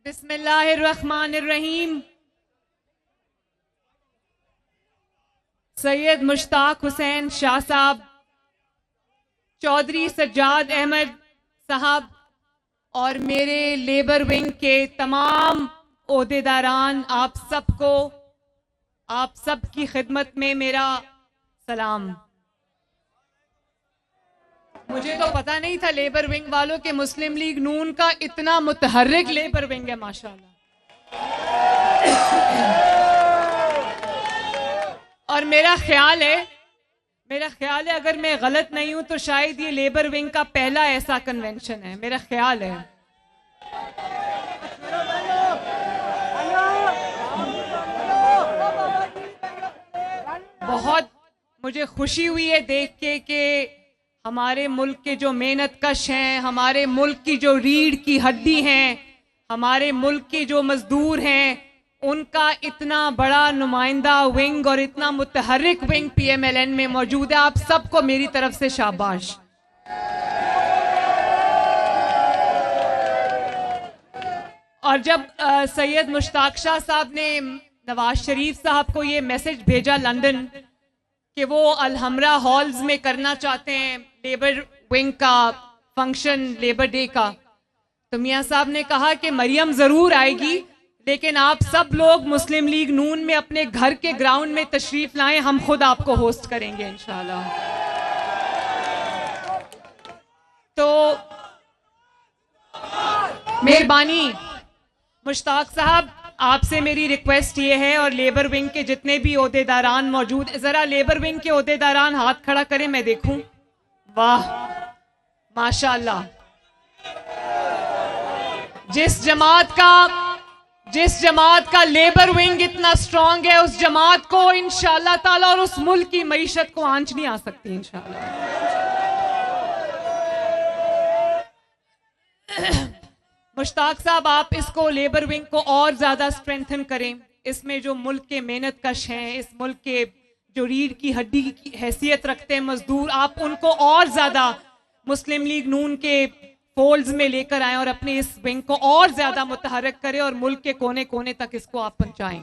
बिस्मिल्लाहिर्रहमानिर्रहीम। सैयद मुश्ताक हुसैन शाह साहब, चौधरी सज्जाद अहमद साहब और मेरे लेबर विंग के तमाम ओहदेदारान, आप सबको, आप सब की खिदमत में मेरा सलाम। मुझे तो पता नहीं था लेबर विंग वालों के मुस्लिम लीग नून का इतना मुतहर्रिक लेबर विंग है, माशाल्लाह। और मेरा ख्याल है अगर मैं गलत नहीं हूं तो शायद ये लेबर विंग का पहला ऐसा कन्वेंशन है, मेरा ख्याल है। बहुत मुझे खुशी हुई है देख के कि हमारे मुल्क के जो मेहनत कश हैं, हमारे मुल्क की जो रीढ़ की हड्डी हैं, हमारे मुल्क के जो मजदूर हैं, उनका इतना बड़ा नुमाइंदा विंग और इतना मुतहर्रिक विंग पीएमएलएन में मौजूद है। आप सबको मेरी तरफ से शाबाश। और जब सैयद मुश्ताक शाह साहब ने नवाज शरीफ साहब को ये मैसेज भेजा लंदन कि वो अलहमरा हॉल्स में करना चाहते हैं लेबर विंग का फंक्शन, लेबर डे का, तो मियां साहब ने कहा कि मरियम जरूर आएगी, लेकिन आप सब लोग मुस्लिम लीग नून में अपने घर के ग्राउंड में तशरीफ लाएं, हम खुद आपको होस्ट करेंगे इंशाल्लाह। तो मेहरबानी मुश्ताक साहब, आपसे मेरी रिक्वेस्ट ये है, और लेबर विंग के जितने भी ओहदेदारान मौजूद, जरा लेबर विंग के ओहदेदारान हाथ खड़ा करें, मैं देखूं। वाह माशाल्लाह। जिस जमात का लेबर विंग इतना स्ट्रांग है, उस जमात को इंशाअल्लाह ताला और उस मुल्क की मईशत को आंच नहीं आ सकती इंशाअल्लाह। मुश्ताक साहब, आप इसको लेबर विंग को और ज्यादा स्ट्रेंथन करें। इसमें जो मुल्क के मेहनत कश हैं, इस मुल्क के जो रीढ़ की हड्डी की हैसियत रखते हैं मजदूर, आप उनको और ज्यादा मुस्लिम लीग नून के फोल्ड्स में लेकर आए और अपने इस विंग को और ज्यादा मुतहर्रिक करें और मुल्क के कोने कोने तक इसको आप पहुंचाएं।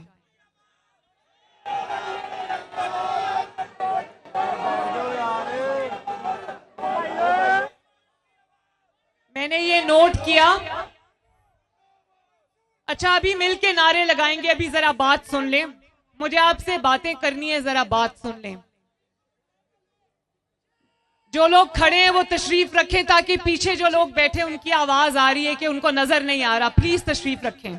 मैंने ये नोट किया। अच्छा, अभी मिलके नारे लगाएंगे, अभी जरा बात सुन लें, मुझे आपसे बातें करनी है, जरा बात सुन लें। जो लोग खड़े हैं वो तशरीफ रखें, ताकि पीछे जो लोग बैठे उनकी आवाज आ रही है कि उनको नजर नहीं आ रहा, प्लीज तशरीफ रखें।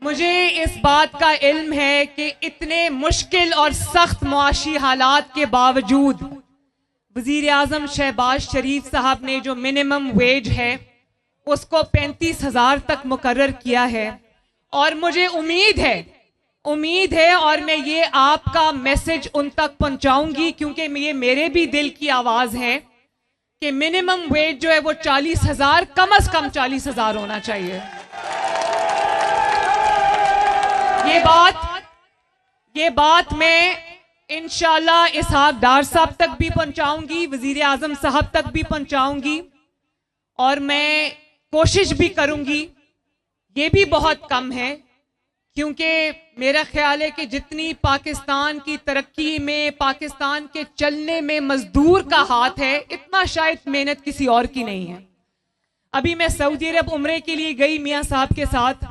मुझे इस बात का इल्म है कि इतने मुश्किल और सख्त मुआशी हालात के बावजूद वजीर आजम शहबाज शरीफ साहब ने जो मिनिमम वेज है उसको 35,000 तक मुकर्रर किया है। और मुझे उम्मीद है और मैं ये आपका मैसेज उन तक पहुंचाऊंगी, क्योंकि ये मेरे भी दिल की आवाज है कि मिनिमम वेज जो है वो 40,000, कम से कम 40,000 होना चाहिए। ये बात मैं इंशाल्लाह इसहाक डार साहब तक भी पहुंचाऊंगी, वजीर आजम साहब तक भी पहुंचाऊंगी, और मैं कोशिश भी करूंगी। ये भी बहुत कम है, क्योंकि मेरा ख्याल है कि जितनी पाकिस्तान की तरक्की में, पाकिस्तान के चलने में मजदूर का हाथ है, इतना शायद मेहनत किसी और की नहीं है। अभी मैं सऊदी अरब उम्रे के लिए गई मियां साहब के साथ,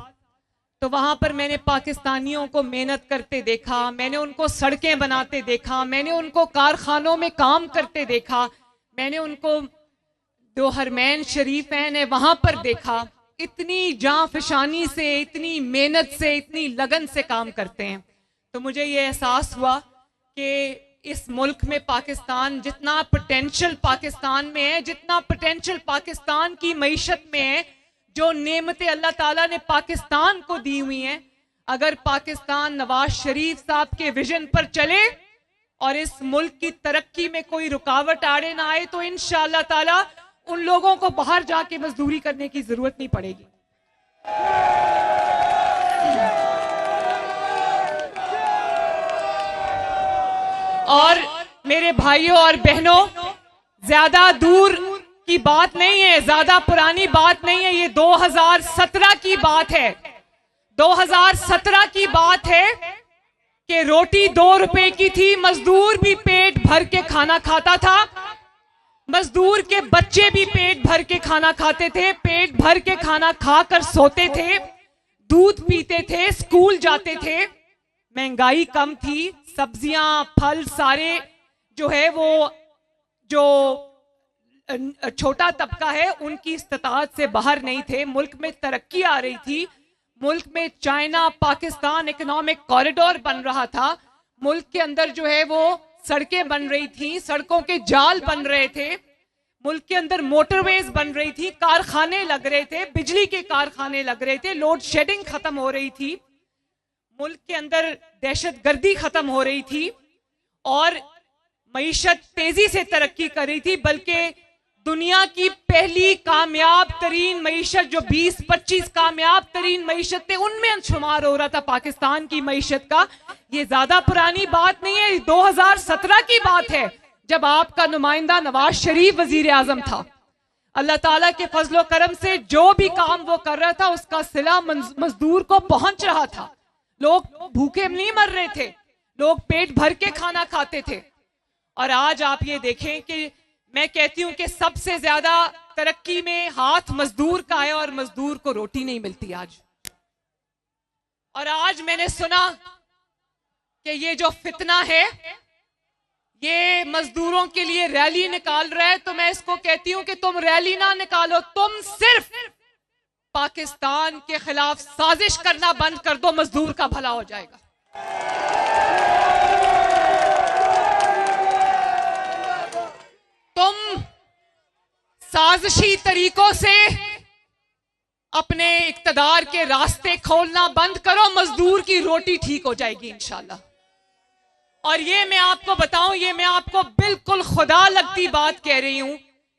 तो वहां पर मैंने पाकिस्तानियों को मेहनत करते देखा, मैंने उनको सड़कें बनाते देखा, मैंने उनको कारखानों में काम करते देखा, मैंने उनको जो हरमैन शरीफैन है वहां पर देखा। इतनी जांफशानी से, इतनी मेहनत से, इतनी लगन से काम करते हैं। तो मुझे ये एहसास हुआ कि इस मुल्क में पाकिस्तान, जितना पोटेंशियल पाकिस्तान में है, जितना पोटेंशियल पाकिस्तान की मईशत में है, जो नेमतें अल्लाह ताला ने पाकिस्तान को दी हुई हैं, अगर पाकिस्तान नवाज शरीफ साहब के विजन पर चले और इस मुल्क की तरक्की में कोई रुकावट आड़े ना आए, तो इंशाअल्लाह ताला उन लोगों को बाहर जाके मजदूरी करने की जरूरत नहीं पड़ेगी। और मेरे भाइयों और बहनों, ज्यादा दूर की बात नहीं है, ज्यादा पुरानी बात नहीं है, ये 2017 की बात है। 2017 की बात है कि रोटी 2 रुपए की थी, मजदूर भी पेट भर के खाना खाता था, मजदूर के बच्चे भी पेट भर के खाना खाते थे, पेट भर के खाना खाकर सोते थे, दूध पीते थे, स्कूल जाते थे। महंगाई कम थी, सब्जियां फल सारे जो है वो जो छोटा तबका है उनकी इस्तात से बाहर नहीं थे। मुल्क में तरक्की आ रही थी, मुल्क में चाइना पाकिस्तान इकोनॉमिक कॉरिडोर बन रहा था, मुल्क के अंदर जो है वो सड़कें बन रही थी, सड़कों के जाल बन रहे थे, मुल्क के अंदर मोटरवेज बन रही थी, कारखाने लग रहे थे, बिजली के कारखाने लग रहे थे, लोड शेडिंग खत्म हो रही थी, मुल्क के अंदर दहशतगर्दी खत्म हो रही थी और मईशत तेजी से तरक्की कर रही थी। बल्कि दुनिया की पहली कामयाब तरीन मईशत जो 20-25 कामयाब तरीन मईशत थे उनमें शुमार हो रहा था पाकिस्तान की मईशत का। ये ज्यादा पुरानी बात नहीं है, 2017 की बात है जब आपका नुमाइंदा नवाज शरीफ वजीर आजम था। अल्लाह ताला के फजलो करम से जो भी काम वो कर रहा था उसका सिला मजदूर को पहुंच रहा था, लोग भूखे नहीं मर रहे थे, लोग पेट भर के खाना खाते थे। और आज आप ये देखें कि मैं कहती हूं कि सबसे ज्यादा तरक्की में हाथ मजदूर का है और मजदूर को रोटी नहीं मिलती आज। और आज मैंने सुना कि ये जो फितना है ये मजदूरों के लिए रैली निकाल रहा है, तो मैं इसको कहती हूं कि तुम रैली ना निकालो, तुम सिर्फ पाकिस्तान के खिलाफ साजिश करना बंद कर दो, मजदूर का भला हो जाएगा। तुम साजिशी तरीकों से अपने इक्तदार के रास्ते खोलना बंद करो, मजदूर की रोटी ठीक हो जाएगी इंशाल्लाह। और ये मैं आपको बताऊं, ये मैं आपको बिल्कुल खुदा लगती बात कह रही हूं,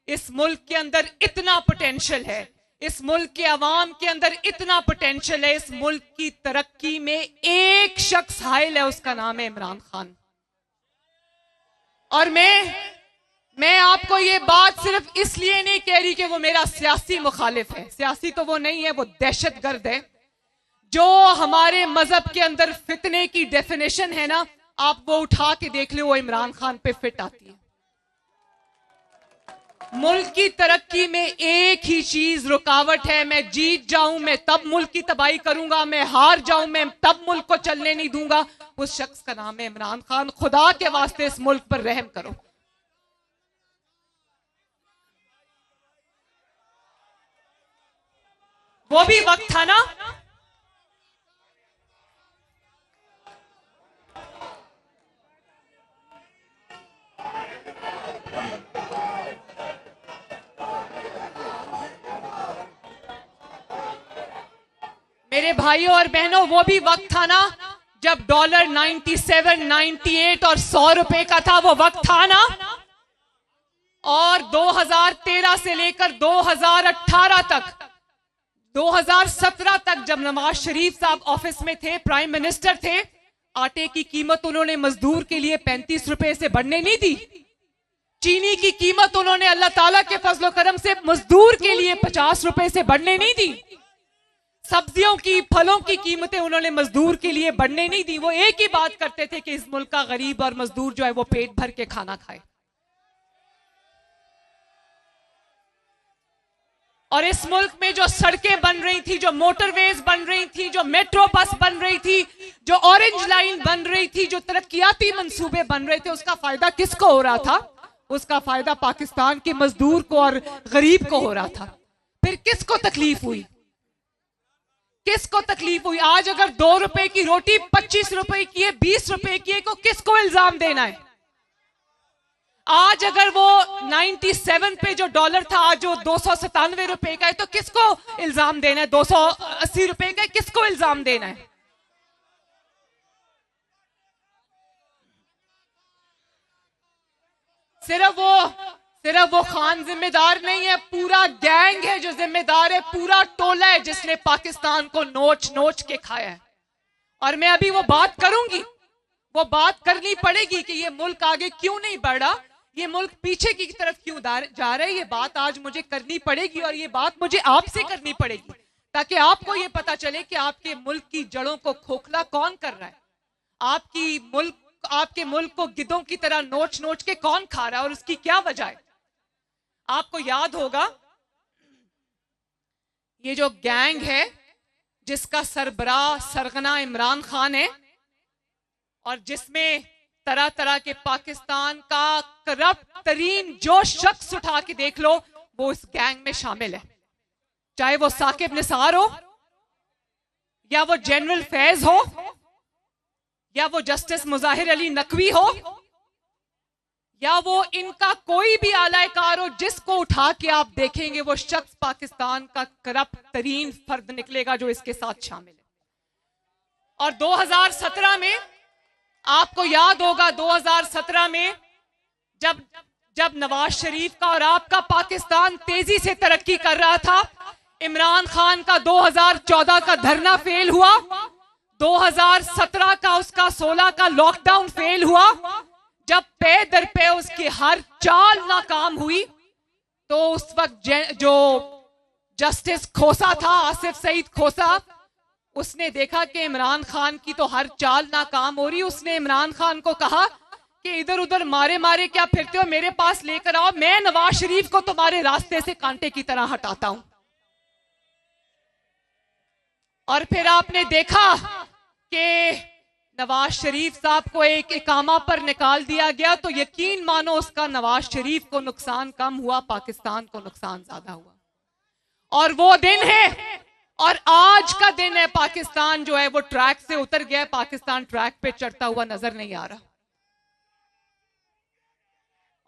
इस मुल्क के अंदर इतना पोटेंशियल है, इस मुल्क के अवाम के अंदर इतना पोटेंशियल है, इस मुल्क की तरक्की में एक शख्स हाइल है, उसका नाम है इमरान खान। और मैं आपको ये बात सिर्फ इसलिए नहीं कह रही कि वो मेरा सियासी मुखालिफ है, सियासी तो वो नहीं है, वो दहशतगर्द है। जो हमारे मजहब के अंदर फितने की डेफिनेशन है ना, आप वो उठा के देख लो, वो इमरान खान पे फिट आती है। मुल्क की तरक्की में एक ही चीज रुकावट है, मैं जीत जाऊं मैं तब मुल्क की तबाही करूंगा, मैं हार जाऊं मैं तब मुल्क को चलने नहीं दूंगा। उस शख्स का नाम है इमरान खान। खुदा के वास्ते इस मुल्क पर रहम करो। वो भी वक्त था ना, मेरे भाइयों और बहनों, वो भी वक्त था ना जब डॉलर 97, 98 और 100 रुपए का था, वो वक्त था ना। और 2013 से लेकर 2018 तक, 2017 तक जब नवाज शरीफ साहब ऑफिस में थे, प्राइम मिनिस्टर थे, आटे की कीमत उन्होंने मजदूर के लिए 35 रुपए से बढ़ने नहीं दी। चीनी की कीमत उन्होंने अल्लाह ताला के फजलो करम से मजदूर के लिए 50 रुपए से बढ़ने नहीं दी। सब्जियों की, फलों की कीमतें उन्होंने मजदूर के लिए बढ़ने नहीं दी। वो एक ही बात करते थे कि इस मुल्क का गरीब और मजदूर जो है वो पेट भर के खाना खाए। और इस मुल्क में जो सड़कें बन रही थी, जो मोटरवेज बन रही थी, जो मेट्रो बस बन रही थी, जो ऑरेंज लाइन बन रही थी, जो तरक्याती मंसूबे बन रहे थे, उसका फायदा किसको हो रहा था? उसका फायदा पाकिस्तान के मजदूर को और गरीब को हो रहा था। फिर किसको तकलीफ हुई? किसको तकलीफ हुई? आज अगर 2 रुपए की रोटी 25 रुपए की है, 20 रुपए की है, तो किसको इल्जाम देना है? आज अगर वो 97 पे जो डॉलर था, आज जो 297 रुपए का है, तो किसको इल्जाम देना है? 280 रुपए का है, किसको इल्जाम देना है? सिर्फ वो खान जिम्मेदार नहीं है, पूरा गैंग है जो जिम्मेदार है, पूरा टोला है जिसने पाकिस्तान को नोच नोच के खाया है। और मैं अभी वो बात करूंगी, वो बात करनी पड़ेगी कि ये मुल्क आगे क्यों नहीं बढ़ रहा, ये मुल्क पीछे की तरफ क्यों जा रहा है। ये बात आज मुझे करनी पड़ेगी और ये बात मुझे आपसे करनी पड़ेगी, ताकि आपको ये पता चले कि आपके मुल्क की जड़ों को खोखला कौन कर रहा है, आपके मुल्क को गिद्धों की तरह नोच नोच के कौन खा रहा है और उसकी क्या वजह है। आपको याद होगा ये जो गैंग है जिसका सरबराह सरगना इमरान खान है और जिसमें तरह तरह के पाकिस्तान का करप्ट तरीन जो शख्स उठा के देख लो वो इस गैंग में शामिल है, चाहे वो साकिब निसार हो या वो जनरल फैज हो या वो जस्टिस मुजाहिर अली नकवी हो या वो इनका कोई भी आलाकार हो, जिसको उठा के आप देखेंगे वो शख्स पाकिस्तान का करप्ट तरीन फर्द निकलेगा जो इसके साथ शामिल है। और 2017 में आपको याद होगा 2017 में जब नवाज शरीफ का और आपका पाकिस्तान तेजी से तरक्की कर रहा था, इमरान खान का 2014 का धरना फेल हुआ, 2017 का उसका 16 का लॉकडाउन फेल हुआ, जब पे दर पे उसकी हर चाल नाकाम हुई, तो उस वक्त जो जस्टिस खोसा था, आसिफ सईद खोसा, उसने देखा कि इमरान खान की तो हर चाल नाकाम हो रही। उसने इमरान खान को कहा कि इधर उधर मारे मारे क्या फिरते हो, मेरे पास लेकर आओ, मैं नवाज शरीफ को तुम्हारे रास्ते से कांटे की तरह हटाता हूं। और फिर आपने देखा कि नवाज शरीफ साहब को एक इकामा पर निकाल दिया गया, तो यकीन मानो उसका नवाज शरीफ को नुकसान कम हुआ, पाकिस्तान को नुकसान ज्यादा हुआ। और वो दिन है और आज का दिन है, पाकिस्तान जो है वो ट्रैक से उतर गया, पाकिस्तान ट्रैक पे चढ़ता हुआ नजर नहीं आ रहा।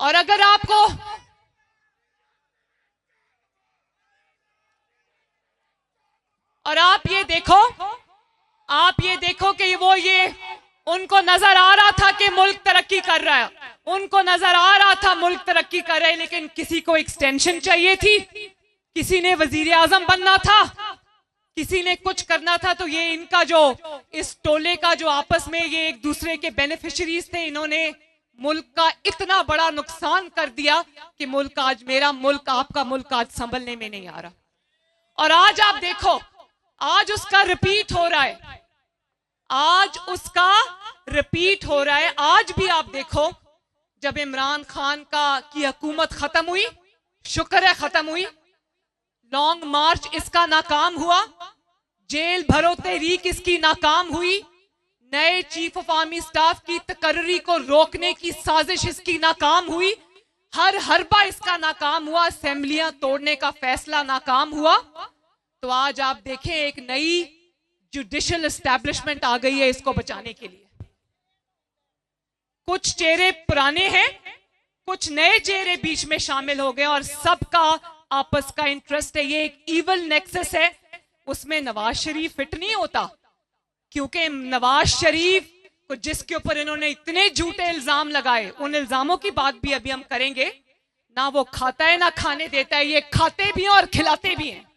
और अगर आपको आप ये देखो कि वो ये उनको नजर आ रहा था कि मुल्क तरक्की कर रहा है, उनको नजर आ रहा था मुल्क तरक्की कर रहा है, लेकिन किसी को एक्सटेंशन चाहिए थी, किसी ने वजीर आजम बनना था, किसी ने कुछ करना था। तो ये इनका जो इस टोले का जो आपस में ये एक दूसरे के बेनिफिशरीज थे, इन्होंने मुल्क का इतना बड़ा नुकसान कर दिया कि मुल्क आज, मेरा मुल्क, आपका मुल्क आज संभलने में नहीं आ रहा। और आज आप देखो, आज उसका रिपीट हो रहा है, आज उसका रिपीट हो रहा है। आज भी आप देखो, जब इमरान खान की हुकूमत खत्म हुई, शुक्र है खत्म हुई, लॉन्ग मार्च इसका नाकाम हुआ, जेल भरो तहरीक इसकी नाकाम हुई, नए चीफ ऑफ आर्मी स्टाफ की तकर्री को रोकने की साजिश इसकी नाकाम हुई, हर हरबा इसका नाकाम हुआ, असेंबलियां तोड़ने का फैसला नाकाम हुआ। तो आज आप देखें एक नई जुडिशियल एस्टैब्लिशमेंट आ गई है इसको बचाने के लिए। कुछ चेहरे पुराने हैं, कुछ नए चेहरे बीच में शामिल हो गए और सबका आपस का इंटरेस्ट है। ये एक इवल नेक्सस है, उसमें नवाज शरीफ फिट नहीं होता, क्योंकि नवाज शरीफ को जिसके ऊपर इन्होंने इतने झूठे इल्जाम लगाए, उन इल्जामों की बात भी अभी हम करेंगे, ना वो खाता है ना खाने देता है, ये खाते भी हैं और खिलाते भी हैं।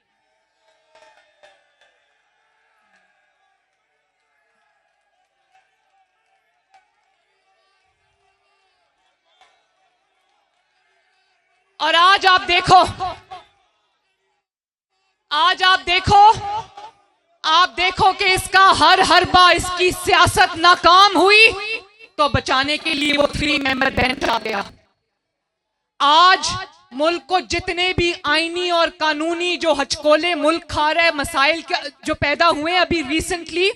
और आज आप देखो कि इसका हर हरबा, इसकी सियासत नाकाम हुई, तो बचाने के लिए वो 3 मेंबर बेंच आ गया। आज मुल्क को जितने भी आईनी और कानूनी जो हचकोले मुल्क खा रहा है, मसाइल जो पैदा हुए अभी रिसेंटली,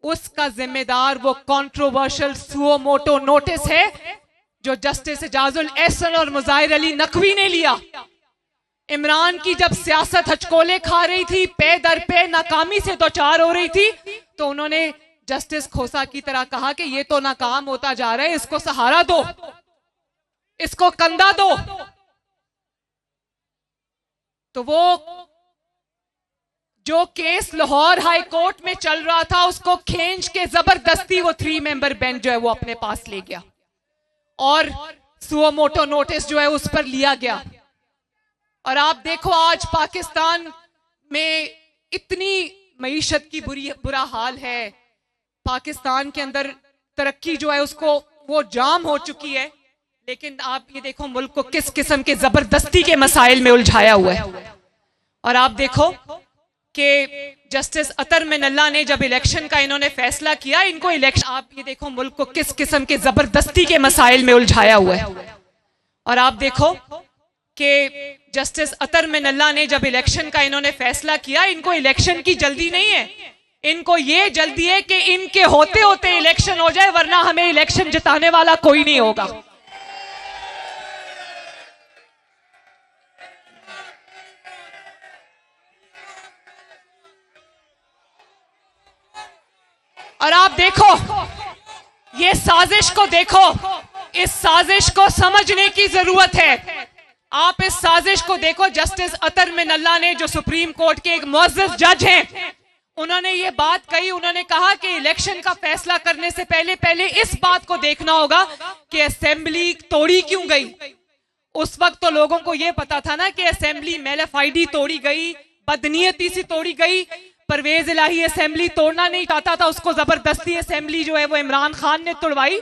उसका जिम्मेदार वो कंट्रोवर्शियल सुओ मोटो नोटिस है जो जस्टिस एजाजुल एहसन और मुजाहिर अली नकवी ने लिया। इमरान की जब सियासत हचकोले खा रही थी, पे दर पे नाकामी से दो चार हो रही थी, तो उन्होंने जस्टिस खोसा की तरह कहा कि ये तो नाकाम होता जा रहा है, इसको सहारा दो, इसको कंधा दो। तो वो जो केस लाहौर हाई कोर्ट में चल रहा था, उसको खींच के जबरदस्ती वो 3 मेंबर बेंच जो है वो अपने पास ले गया और सुओ मोटो नोटिस जो है उस पर लिया गया। और आप देखो आज पाकिस्तान में इतनी मईशत की बुरा हाल है, पाकिस्तान के अंदर तरक्की जो है उसको वो जाम हो चुकी है। लेकिन आप ये देखो मुल्क को किस किस्म के जबरदस्ती के मसाइल में उलझाया हुआ है। और आप देखो कि जस्टिस अतर मिनल्ला ने जब इलेक्शन का इन्होंने फैसला किया, इनको इलेक्शन, आप ये देखो मुल्क को किस किस्म के जबरदस्ती के मसाइल में उलझाया हुआ है। और आप देखो कि जस्टिस अतर मिनल्ला ने जब इलेक्शन का इन्होंने फैसला किया, इनको इलेक्शन की जल्दी नहीं है, इनको ये जल्दी है कि इनके होते होते इलेक्शन हो जाए, वरना हमें इलेक्शन जिताने वाला कोई नहीं होगा। और आप देखो ये साजिश को देखो, इस साजिश को समझने की जरूरत है। आप इस साजिश को देखो। जस्टिस अतर मिनल्ला ने, जो सुप्रीम कोर्ट के एक मुअज़्ज़ज़ जज हैं, उन्होंने ये बात कही, उन्होंने कहा कि इलेक्शन का फैसला करने से पहले पहले इस बात को देखना होगा कि असेंबली तोड़ी क्यों गई। उस वक्त तो लोगों को यह पता था ना कि असेंबली मेलाफाइडी तोड़ी गई, बदनीयती से तोड़ी गई। परवेज इलाही असेंबली तोड़ना नहीं चाहता था, उसको जबरदस्ती असेंबली जो है वो इमरान खान ने तोड़वाई।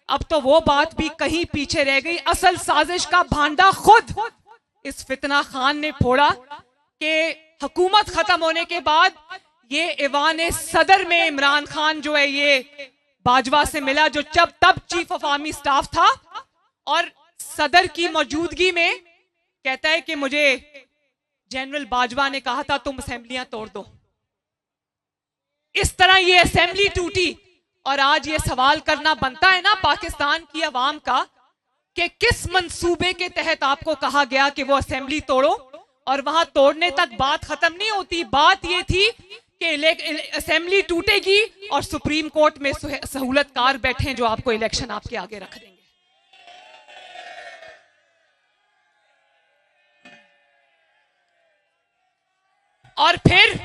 अब तो वो बात भी कहीं पीछे रह गई। असल साजिश का भांडा खुद इस फितना खान ने फोड़ा कि हुकूमत खत्म होने के बाद ये ईवान सदर में इमरान खान जो है ये बाजवा से मिला, जो तब चीफ ऑफ आर्मी स्टाफ था, और सदर की मौजूदगी में कहता है कि मुझे जनरल बाजवा ने कहा था तुम असेंबलियां तोड़ दो। इस तरह ये असेंबली टूटी। और आज ये सवाल करना बनता है ना पाकिस्तान की अवाम का कि किस मंसूबे के तहत आपको कहा गया कि वो असेंबली तोड़ो, और वहां तोड़ने तक बात खत्म नहीं होती। बात ये थी कि असेंबली टूटेगी और सुप्रीम कोर्ट में सहूलतकार बैठे जो आपको इलेक्शन आपके आगे रख देंगे। और फिर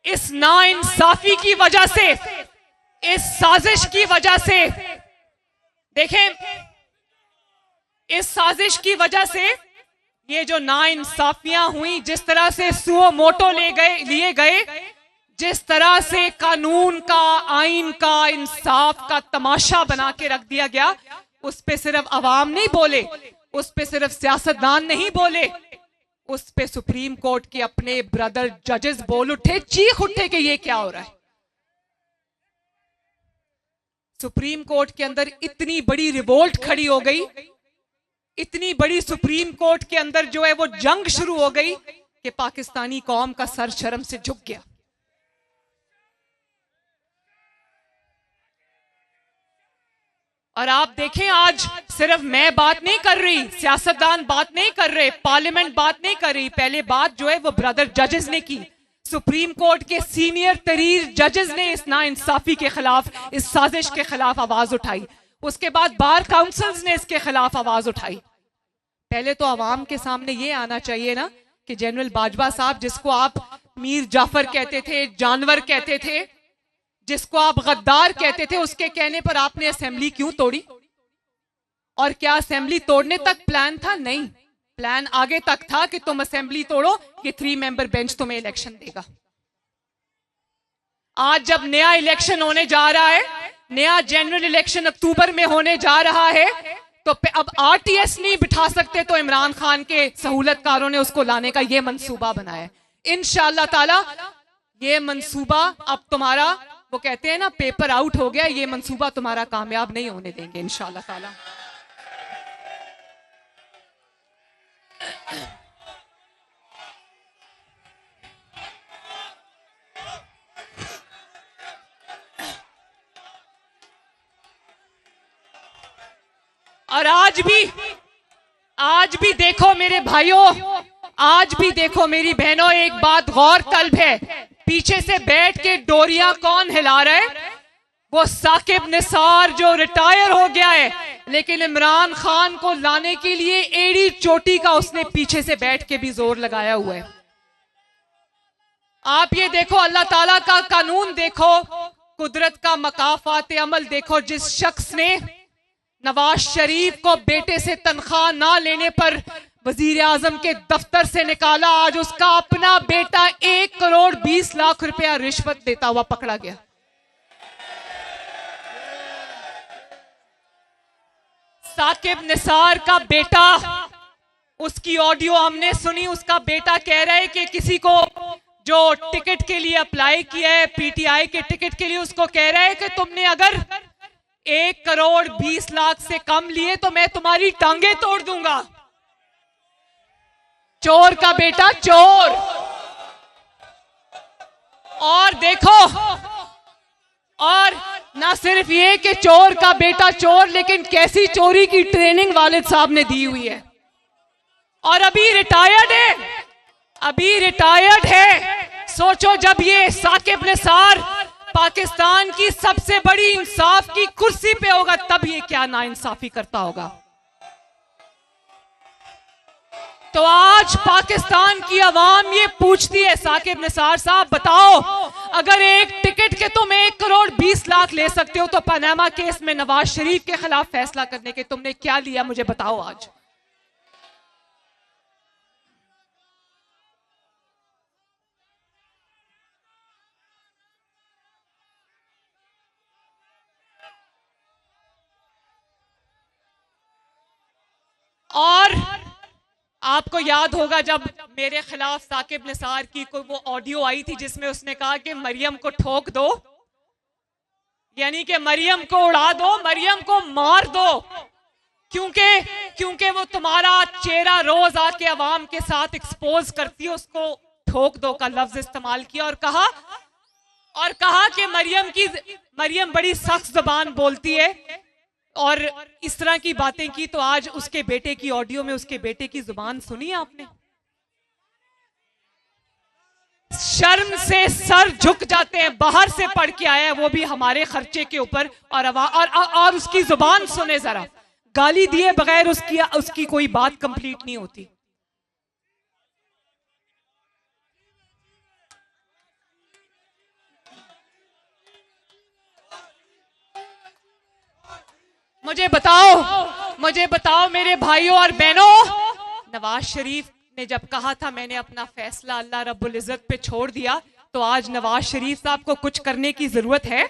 इस नाइंसाफी की वजह से, इस साजिश की वजह से, देखें, इस साजिश की वजह से ये जो नाइंसाफियां हुई, जिस तरह से सुओ मोटो लिए गए, जिस तरह से कानून का, आइन का, इंसाफ का तमाशा बना के रख दिया गया, उस पे सिर्फ अवाम नहीं बोले, उस पे सिर्फ सियासतदान नहीं बोले, उस पे सुप्रीम कोर्ट के अपने ब्रदर जजेस बोल उठे, चीख उठे कि ये क्या हो रहा है। सुप्रीम कोर्ट के अंदर इतनी बड़ी रिवोल्ट खड़ी हो गई, इतनी बड़ी सुप्रीम कोर्ट के अंदर जो है वो जंग शुरू हो गई कि पाकिस्तानी कौम का सर शर्म से झुक गया। और आप देखें, आज सिर्फ मैं बात नहीं कर रही, सियासतदान बात नहीं कर रहे, पार्लियामेंट बात नहीं कर रही, पहले बात जो है वो ब्रदर जजेस ने की। सुप्रीम कोर्ट के सीनियर तरीन जजेस ने इस नाइंसाफी के खिलाफ, इस साजिश के खिलाफ आवाज उठाई। उसके बाद बार काउंसिल्स ने इसके खिलाफ आवाज उठाई। पहले तो अवाम के सामने ये आना चाहिए ना कि जनरल बाजवा साहब, जिसको आप मीर जाफर कहते थे, जानवर कहते थे, जिसको आप गद्दार कहते थे, उसके कहने पर आपने असेंबली क्यों तोड़ी? और क्या असेंबली तोड़ने तक प्लान था? नहीं, प्लान आगे तक था कि तुम असेंबली तोड़ो, ये 3 मेंबर बेंच तुम्हें इलेक्शन देगा। आज जब नया इलेक्शन होने जा रहा है, नया जनरल इलेक्शन अक्टूबर में होने जा रहा है, तो अब आरटीएस नहीं बिठा सकते, तो इमरान खान के सहूलतकारों ने उसको लाने का ये मंसूबा बनाया। इंशाअल्लाह ताला ये मंसूबा अब तुम्हारा, वो कहते हैं ना, पेपर आउट हो गया, ये मंसूबा तुम्हारा कामयाब नहीं होने देंगे इंशाअल्लाह ताला। और आज भी देखो मेरे भाइयों, आज भी देखो मेरी बहनों, एक बात गौर तलब है, पीछे से बैठ के डोरियां कौन हिला रहा है? वो साकिब निसार जो रिटायर हो गया है, लेकिन इमरान खान को लाने के लिए एड़ी चोटी का उसने पीछे से बैठ के भी जोर लगाया हुआ है। आप ये देखो, अल्लाह ताला का कानून देखो, कुदरत का मकाफात अमल देखो। जिस शख्स ने नवाज शरीफ को बेटे से तनख्वाह ना लेने पर वजीर आजम के दफ्तर से निकाला, आज उसका अपना बेटा 1 करोड़ 20 लाख रुपया रिश्वत देता हुआ पकड़ा गया। साकिब निसार का बेटा, उसकी ऑडियो हमने सुनी। उसका बेटा कह रहा है कि किसी को जो टिकट के लिए अप्लाई किया है, पीटीआई के टिकट के लिए, उसको कह रहा है कि तुमने अगर 1,20,00,000 से कम लिए तो मैं तुम्हारी टांगे तोड़ दूंगा। चोर का बेटा चोर। और देखो, और ना सिर्फ ये कि चोर का बेटा चोर, लेकिन कैसी चोरी की ट्रेनिंग वालिद साहब ने दी हुई है। और अभी रिटायर्ड है, अभी रिटायर्ड है। सोचो जब ये साकिब निसार पाकिस्तान की सबसे बड़ी इंसाफ की कुर्सी पे होगा, तब ये क्या नाइंसाफी करता होगा। तो आज पाकिस्तान की आवाम ये पूछती है, साकिब निसार साहब बताओ, अगर एक टिकट के तुम 1,20,00,000 ले सकते हो तो पनामा केस में नवाज शरीफ के खिलाफ फैसला करने के तुमने क्या लिया, मुझे बताओ आज। और आपको याद होगा जब मेरे खिलाफ साकिब निसार की कोई वो ऑडियो आई थी जिसमें उसने कहा कि मरियम को ठोक दो, यानी कि मरियम को उड़ा दो, मरियम को मार दो, क्योंकि वो तुम्हारा चेहरा रोज आके अवाम के साथ एक्सपोज करती है। उसको ठोक दो का लफ्ज इस्तेमाल किया और कहा कि मरियम बड़ी सख्त जबान बोलती है और इस तरह की बातें की। तो आज उसके बेटे की ऑडियो में उसके बेटे की जुबान सुनी आपने? शर्म से सर झुक जाते हैं। बाहर से पढ़ के आया है, वो भी हमारे खर्चे के ऊपर, और उसकी जुबान सुने जरा। गाली दिए बगैर उसकी कोई बात कंप्लीट नहीं होती। मुझे बताओ मेरे भाइयों और बहनों, नवाज शरीफ ने जब कहा था मैंने अपना फैसला अल्लाह रब्बुल इज्जत पे छोड़ दिया, तो आज नवाज शरीफ साहब को कुछ करने की जरूरत है?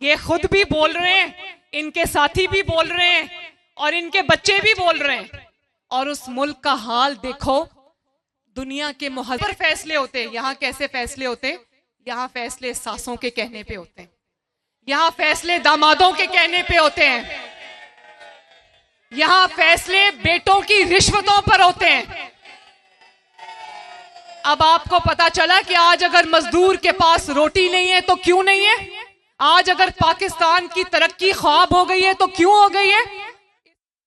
ये खुद भी बोल रहे हैं, इनके साथी भी बोल रहे हैं, और इनके बच्चे भी बोल रहे हैं। और उस मुल्क का हाल देखो। दुनिया के मुहज्जर फैसले होते, यहाँ कैसे फैसले होते? यहाँ फैसले सासों के कहने पे होते हैं, यहाँ फैसले दामादों के कहने पे होते हैं, यहाँ फैसले बेटों की रिश्वतों पर होते हैं। अब आपको पता चला कि आज अगर मजदूर के पास रोटी नहीं है तो क्यों नहीं है? आज अगर पाकिस्तान की तरक्की ख्वाब हो गई है तो क्यों हो गई है?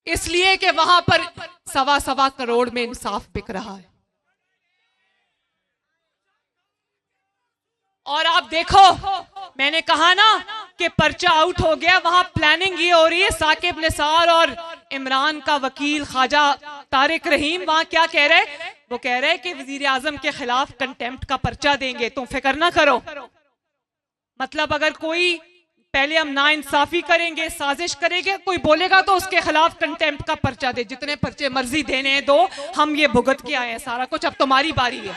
इसलिए कि वहां पर 1.25 करोड़ में इंसाफ बिक रहा है। और आप देखो, मैंने कहा ना कि पर्चा आउट हो गया। वहां प्लानिंग ये हो रही है, साकिब निसार और इमरान का वकील ख्वाजा तारिक रहीम वहां क्या कह रहे हैं? वो कह रहे हैं कि वजीर आजम के खिलाफ कंटेम्प्ट का पर्चा देंगे, तुम फिक्र ना करो। मतलब अगर कोई पहले हम नाइंसाफी करेंगे, साजिश करेंगे, कोई बोलेगा तो उसके खिलाफ कंटेम्प्ट का पर्चा दे, जितने पर्चे मर्जी देने हैं दो, हम ये भुगत के आए हैं सारा कुछ, अब तुम्हारी बारी है।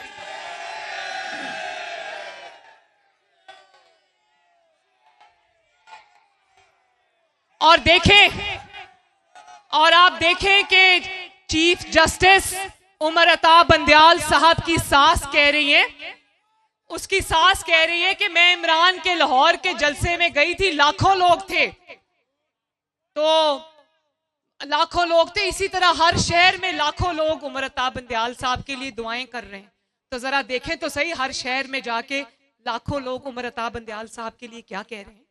और आप देखें कि चीफ जस्टिस उमर अता बंदयाल साहब की सास कह रही है, उसकी सास कह रही है कि मैं इमरान के लाहौर के जलसे में गई थी, लाखों लोग थे, इसी तरह हर शहर में लाखों लोग उमर अता बंदयाल साहब के लिए दुआएं कर रहे हैं। तो जरा देखें तो सही, हर शहर में जाके लाखों लोग उमर अता बंदयाल साहब के लिए क्या कह रहे हैं।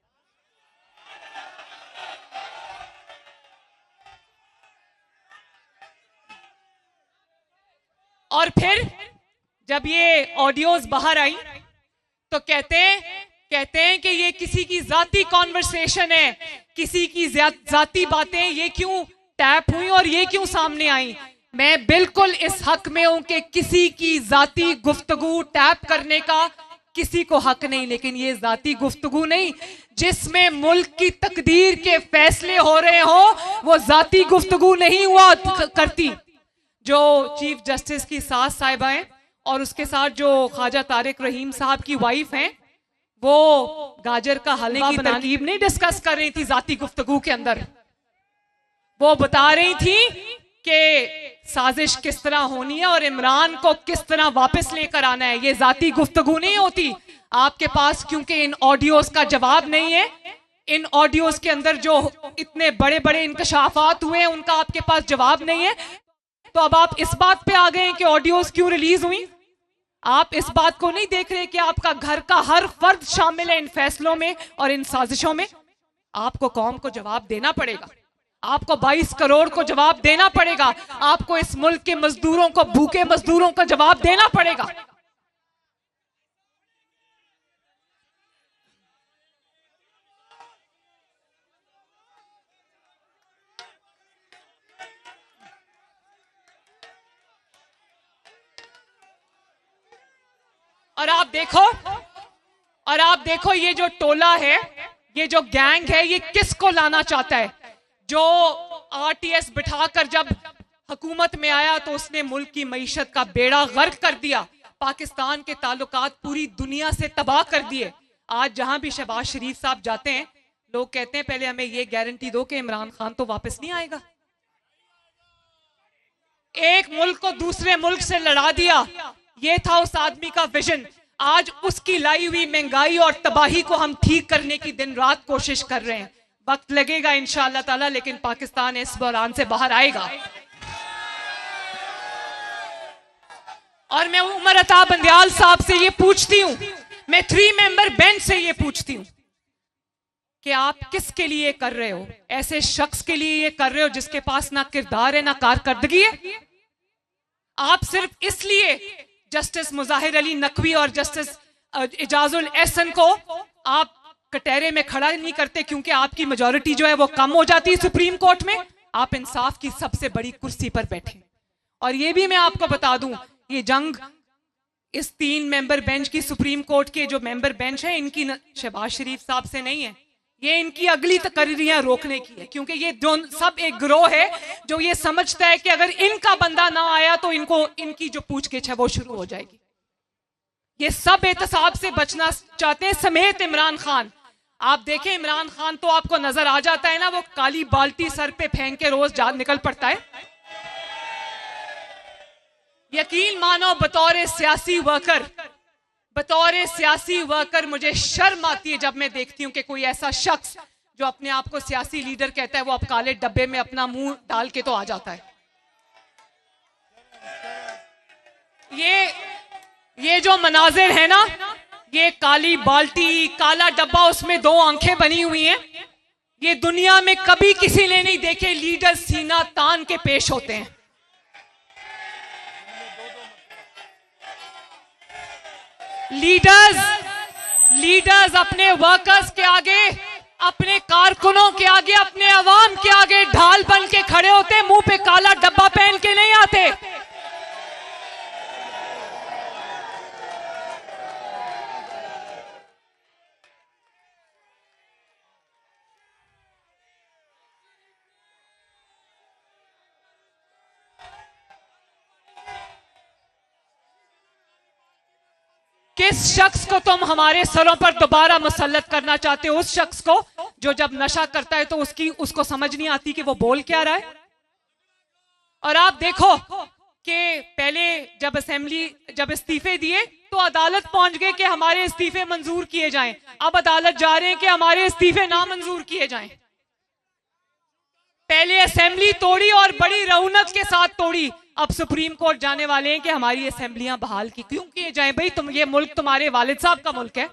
और फिर जब ये ऑडियोज बाहर आई तो कहते हैं कि ये किसी की जाती कॉन्वर्सेशन है, किसी की जाती बातें ये क्यों टैप हुई और ये क्यों सामने आई। मैं बिल्कुल इस हक में हूं कि किसी की जाती गुफ्तगू टैप करने का किसी को हक नहीं, लेकिन ये जाती गुफ्तगू नहीं, जिसमें मुल्क की तकदीर के फैसले हो रहे हो, वो जाती गुफ्तगू नहीं हुआ करती। जो चीफ जस्टिस की सास साहिबा हैं और उसके साथ जो ख्वाजा तारिक रहीम साहब की वाइफ हैं, वो गाजर का हलवा की तरकीब नहीं डिस्कस कर रही थी जाती गुफ्तगू के अंदर। वो बता रही थी कि साजिश किस तरह होनी है और इमरान को किस तरह वापस लेकर आना है। ये जाती गुफ्तगू नहीं होती आपके पास, क्योंकि इन ऑडियोज का जवाब नहीं है। इन ऑडियोज के अंदर जो इतने बड़े बड़े इंकशाफात हुए हैं उनका आपके पास जवाब नहीं है। तो अब आप इस बात पे आ गए हैं कि ऑडियोज क्यों रिलीज हुई। आप इस बात को नहीं देख रहे कि आपका घर का हर फर्द शामिल है इन फैसलों में और इन साजिशों में। आपको कौम को जवाब देना पड़ेगा, आपको 22 करोड़ को जवाब देना पड़ेगा, आपको इस मुल्क के मजदूरों को, भूखे मजदूरों को जवाब देना पड़ेगा। और आप देखो ये जो टोला है, ये जो गैंग है, ये किसको लाना चाहता है। जो आरटीएस बिठाकर जब हुकूमत में आया तो उसने मुल्क की मईशत का बेड़ा गर्क कर दिया, पाकिस्तान के ताल्लुकात पूरी दुनिया से तबाह कर दिए। आज जहां भी शहबाज शरीफ साहब जाते हैं, लोग कहते हैं पहले हमें ये गारंटी दो कि इमरान खान तो वापस नहीं आएगा। एक मुल्क को दूसरे मुल्क से लड़ा दिया, ये था उस आदमी का विजन। आज उसकी लाई हुई महंगाई और तबाही को हम ठीक करने की दिन रात कोशिश कर रहे हैं। वक्त लगेगा इंशाअल्लाह ताला, लेकिन पाकिस्तान इस बहरान से बाहर आएगा। और मैं उमर अता बंदयाल साहब से ये पूछती हूं, मैं 3 मेंबर बेंच से ये पूछती हूं कि आप किसके लिए कर रहे हो। ऐसे शख्स के लिए ये कर रहे हो जिसके पास ना किरदार है ना कारकर्दगी है। आप सिर्फ इसलिए जस्टिस मुजाहिर अली नकवी और जस्टिस इजाजुल एहसन को आप कटहरे में खड़ा नहीं करते क्योंकि आपकी मेजॉरिटी जो है वो कम हो जाती है सुप्रीम कोर्ट में। आप इंसाफ की सबसे बड़ी कुर्सी पर बैठे। और ये भी मैं आपको बता दूं, ये जंग इस 3 मेंबर बेंच की, सुप्रीम कोर्ट के जो मेंबर बेंच है, इनकी शहबाज शरीफ साहब से नहीं है। ये इनकी अगली तकरीरियां रोकने की है, क्योंकि ये जो सब एक गिरोह है जो ये समझता है कि अगर इनका बंदा ना आया तो इनकी जो पूछगिछ है वो शुरू हो जाएगी। ये सब एहतसाब से बचना चाहते हैं, समेत इमरान खान। आप देखें, इमरान खान तो आपको नजर आ जाता है ना, वो काली बाल्टी सर पे फेंक के रोज जान निकल पड़ता है। यकीन मानो बतौर सियासी वर्कर मुझे शर्म आती है जब मैं देखती हूं कि कोई ऐसा शख्स जो अपने आप को सियासी लीडर कहता है, वो अब काले डब्बे में अपना मुंह डाल के तो आ जाता है। ये जो मनाजिर है ना, ये काली बाल्टी, काला डब्बा, उसमें 2 आंखें बनी हुई हैं, ये दुनिया में कभी किसी ने नहीं देखे। लीडर सीना तान के पेश होते हैं। लीडर्स अपने वर्कर्स के आगे, अपने कारकुनों के आगे, अपने अवाम के आगे ढाल बन के खड़े होते, मुंह पे काला डब्बा पहन के नहीं आते। किस शख्स को तुम हमारे सरों पर दोबारा मुसल्लत करना चाहते हो? उस शख्स को जो जब नशा करता है तो उसको समझ नहीं आती कि वो बोल क्या रहा है। और आप देखो कि पहले जब इस्तीफे दिए तो अदालत पहुंच गए कि हमारे इस्तीफे मंजूर किए जाएं। अब अदालत जा रहे हैं कि हमारे इस्तीफे ना मंजूर किए जाएं। पहले असेंबली तोड़ी और बड़ी रौनक के साथ तोड़ी, अब सुप्रीम कोर्ट जाने वाले हैं कि हमारी असेंबलियां बहाल की क्यों किए जाएं। भाई ये मुल्क तुम्हारे वालिद साहब का मुल्क है।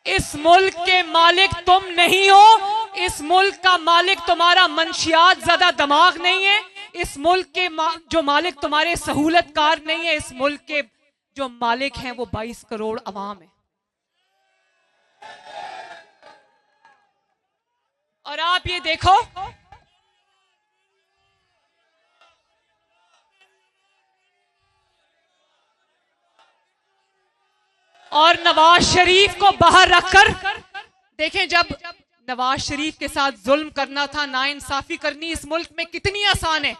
इस मुल्क के मालिक तुम नहीं हो। इस मुल्क का मालिक तुम्हारा मंशियात ज़्यादा दिमाग नहीं है। इस मुल्क के जो मालिक तुम्हारे सहूलतकार नहीं है। इस मुल्क के जो मालिक हैं वो 22 करोड़ अवाम है। और आप ये देखो, और नवाज शरीफ को बाहर रखकर देखें, जब नवाज शरीफ के साथ जुल्म करना था, नाइंसाफी करनी इस मुल्क में कितनी आसान है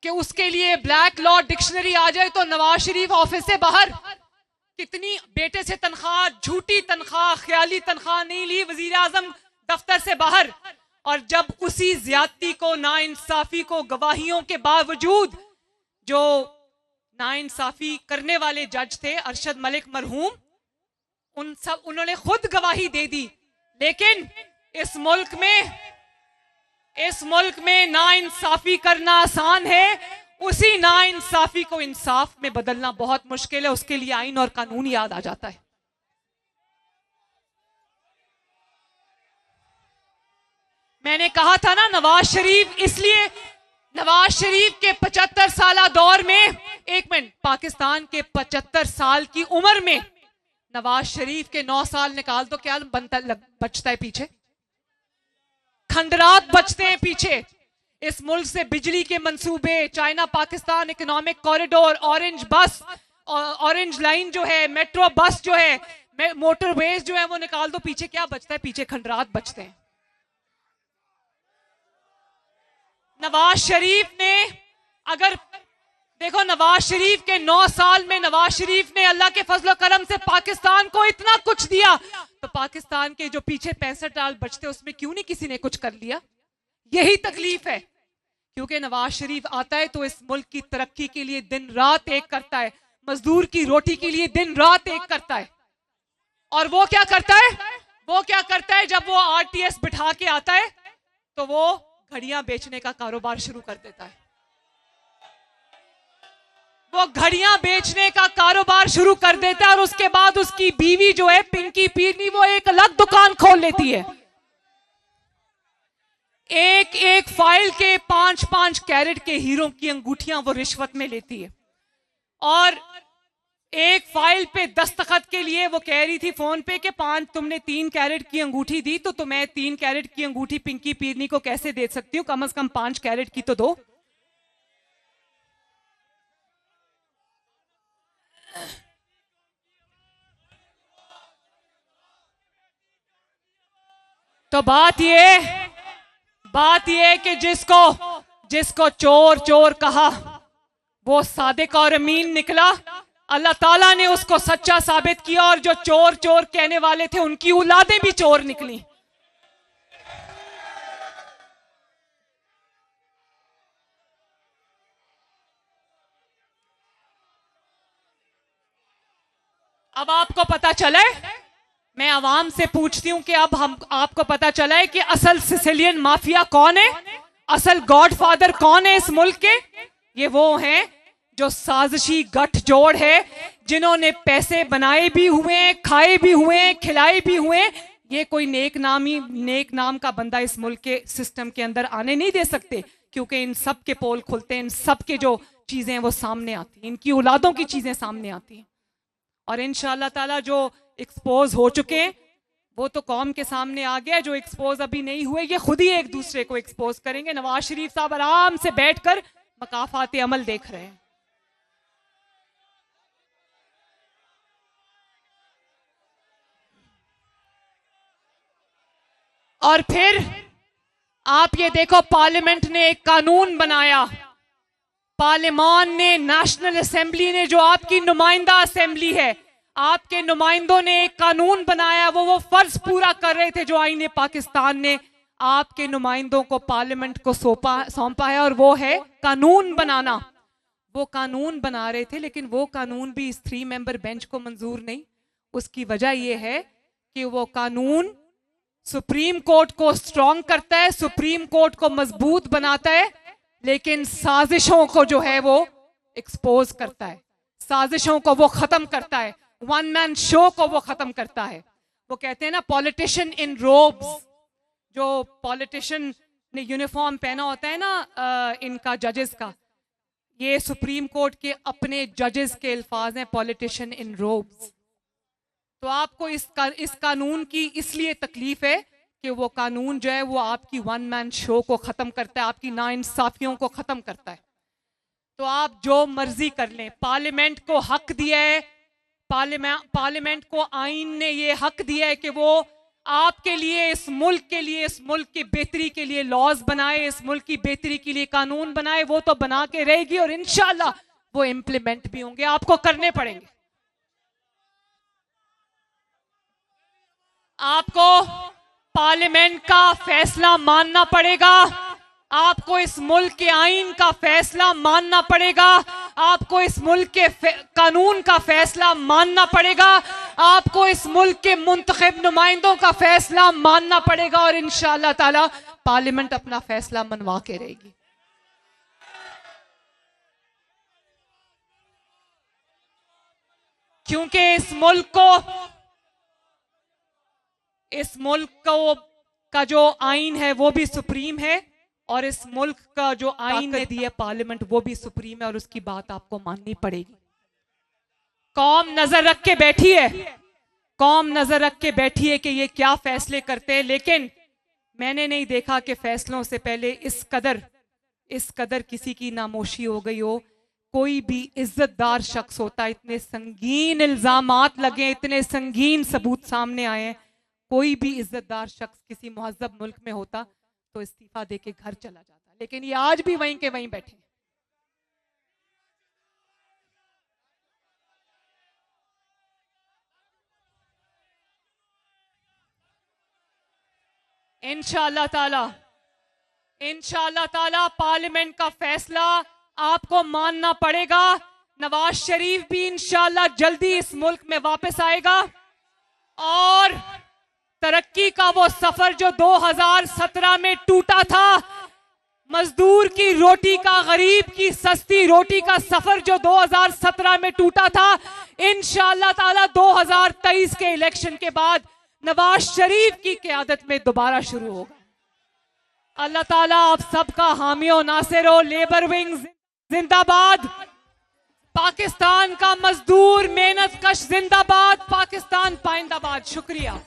कि उसके लिए ब्लैक लॉ डिक्शनरी आ जाए तो नवाज शरीफ ऑफिस से बाहर। कितनी बेटे से तनख्वाह, झूठी तनख्वाह, ख्याली तनख्वाह नहीं ली वजीर आजम दफ्तर से बाहर। और जब उसी ज्यादती को, नाइंसाफी को गवाहियों के बावजूद, जो नाइंसाफी करने वाले जज थे अरशद मलिक मरहूम, उन्होंने खुद गवाही दे दी। लेकिन इस मुल्क में नाइंसाफी करना आसान है, उसी नाइंसाफी को इंसाफ में बदलना बहुत मुश्किल है। उसके लिए आइन और कानून याद आ जाता है। मैंने कहा था ना, नवाज शरीफ, इसलिए नवाज शरीफ के 75 साल दौर में, एक मिनट, पाकिस्तान के 75 साल की उम्र में नवाज शरीफ के 9 साल निकाल दो, क्या बचता है पीछे? खंडरात बचते हैं पीछे। इस मुल्क से बिजली के मंसूबे, China Pakistan economic corridor, orange बस, ऑरेंज लाइन जो है, मेट्रो बस जो है, मोटरवेज जो है, वो निकाल दो, पीछे क्या बचता है? पीछे खंडरात बचते हैं। नवाज शरीफ ने, अगर देखो, नवाज शरीफ के 9 साल में नवाज शरीफ ने अल्लाह के फजल करम से पाकिस्तान को इतना कुछ दिया, तो पाकिस्तान के जो पीछे 65 साल बचते उसमें क्यों नहीं किसी ने कुछ कर लिया? यही तकलीफ है। क्योंकि नवाज शरीफ आता है तो इस मुल्क की तरक्की के लिए दिन रात एक करता है, मजदूर की रोटी के लिए दिन रात एक करता है। और वो क्या करता है? जब वो आरटीएस बिठा के आता है तो वो घड़ियां बेचने का कारोबार शुरू कर देता है। वो घड़ियां बेचने का कारोबार शुरू कर देता है और उसके बाद उसकी बीवी जो है पिंकी पीरनी, वो एक अलग दुकान खोल लेती है। एक एक फाइल के 5-5 कैरेट के हीरो की अंगूठियां वो रिश्वत में लेती है। और एक फाइल पे दस्तखत के लिए वो कह रही थी फोन पे कि तुमने 3 कैरेट की अंगूठी दी, तो मैं 3 कैरेट की अंगूठी पिंकी पीरनी को कैसे दे सकती हूँ? कम से कम 5 कैरेट की तो दो। तो बात ये कि जिसको चोर चोर कहा वो सादिक और अमीन निकला। अल्लाह ताला ने उसको सच्चा साबित किया और जो चोर चोर कहने वाले थे उनकी औलादें भी चोर निकली। अब आपको पता चले, मैं आवाम से पूछती हूं कि अब आपको पता चला है कि असल सिसिलियन माफिया कौन है, असल गॉडफादर कौन है इस मुल्क के? ये वो हैं जो साजिशी गठजोड़ है, जिन्होंने पैसे बनाए भी हुए, खाए भी हुए, खिलाए भी हुए। ये कोई नेक नाम का बंदा इस मुल्क के सिस्टम के अंदर आने नहीं दे सकते, क्योंकि इन सब के पोल खुलते हैं, इन सब के जो चीजें वो सामने आती हैं, इनकी औलादों की चीजें सामने आती हैं। और इंशाअल्लाह ताला जो एक्सपोज हो चुके हैं वो तो कौम के सामने आ गया, जो एक्सपोज अभी नहीं हुए ये खुद ही एक दूसरे को एक्सपोज करेंगे। नवाज शरीफ साहब आराम से बैठकर मकाफात अमल देख रहे हैं। और फिर आप ये देखो, पार्लियामेंट ने एक कानून बनाया, पार्लियामान ने, नेशनल असेंबली ने, जो आपकी नुमाइंदा असेंबली है, आपके नुमाइंदों ने एक कानून बनाया। वो फर्ज पूरा कर रहे थे जो आईने पाकिस्तान ने आपके नुमाइंदों को पार्लियामेंट को सौंपा है, और वो है कानून बनाना। वो कानून बना रहे थे, लेकिन वो कानून भी इस 3 मेंबर बेंच को मंजूर नहीं। उसकी वजह यह है कि वो कानून सुप्रीम कोर्ट को स्ट्रॉन्ग करता है, सुप्रीम कोर्ट को मजबूत बनाता है, लेकिन साजिशों को जो है वो एक्सपोज करता है, साजिशों को वो खत्म करता है, वन मैन शो को वो खत्म करता है। वो कहते हैं ना, पॉलिटिशियन इन रोब्स, जो पॉलिटिशियन ने यूनिफॉर्म पहना होता है ना इनका, जजेस का, ये सुप्रीम कोर्ट के अपने जजेस के अल्फाज हैं, पॉलिटिशियन इन रोब्स। तो आपको इस कानून की इसलिए तकलीफ है कि वो कानून जो है वो आपकी वन मैन शो को खत्म करता है, आपकी नाइंसाफियों को खत्म करता है। तो आप जो मर्जी कर लें, पार्लियामेंट को हक दिया है, पार्लियामेंट को आईन ने ये हक दिया है कि वो आपके लिए, इस मुल्क के लिए, इस मुल्क की बेहतरी के लिए लॉज बनाए, इस मुल्क की बेहतरी के लिए कानून बनाए। वो तो बना के रहेगी और इंशाल्लाह वो इम्प्लीमेंट भी होंगे, आपको करने पड़ेंगे। आपको पार्लियामेंट का फैसला मानना पड़ेगा, आपको इस मुल्क के आईन का फैसला मानना पड़ेगा, आपको इस मुल्क के कानून का फैसला मानना पड़ेगा, आपको इस मुल्क के मुंतखब नुमाइंदों का फैसला मानना पड़ेगा और इंशाअल्लाह ताला पार्लियामेंट अपना फैसला मनवा के रहेगी। क्योंकि इस मुल्क का जो आईन है वो भी सुप्रीम है और इस मुल्क का जो आईन दी है पार्लियामेंट वो भी सुप्रीम है और उसकी बात आपको माननी पड़ेगी। कौम नजर रख के बैठी है, कौम नजर रख के बैठी है कि ये क्या फैसले करते हैं, लेकिन मैंने नहीं देखा कि फैसलों से पहले इस कदर किसी की नामोशी हो गई हो। कोई भी इज्जतदार शख्स होता, इतने संगीन इल्जामात लगे, इतने संगीन सबूत सामने आए हैं, कोई भी इज्जतदार शख्स किसी मुहज्जब मुल्क में होता तो इस्तीफा देके घर चला जाता, लेकिन ये आज भी वहीं के वहीं बैठे। इंशाअल्लाह ताला पार्लियामेंट का फैसला आपको मानना पड़ेगा। नवाज शरीफ भी इंशाअल्लाह जल्दी इस मुल्क में वापस आएगा और तरक्की का वो सफर जो 2017 में टूटा था, मजदूर की रोटी का, गरीब की सस्ती रोटी का सफर जो 2017 में टूटा था, इंशाअल्लाह ताला 2023 के इलेक्शन के बाद नवाज शरीफ की क़यादत में दोबारा शुरू होगा। अल्लाह ताला आप सबका हामी और नासिर हो। लेबर विंग जिंदाबाद, पाकिस्तान का मजदूर मेहनत कश जिंदाबाद, पाकिस्तान पाइंदाबाद। शुक्रिया।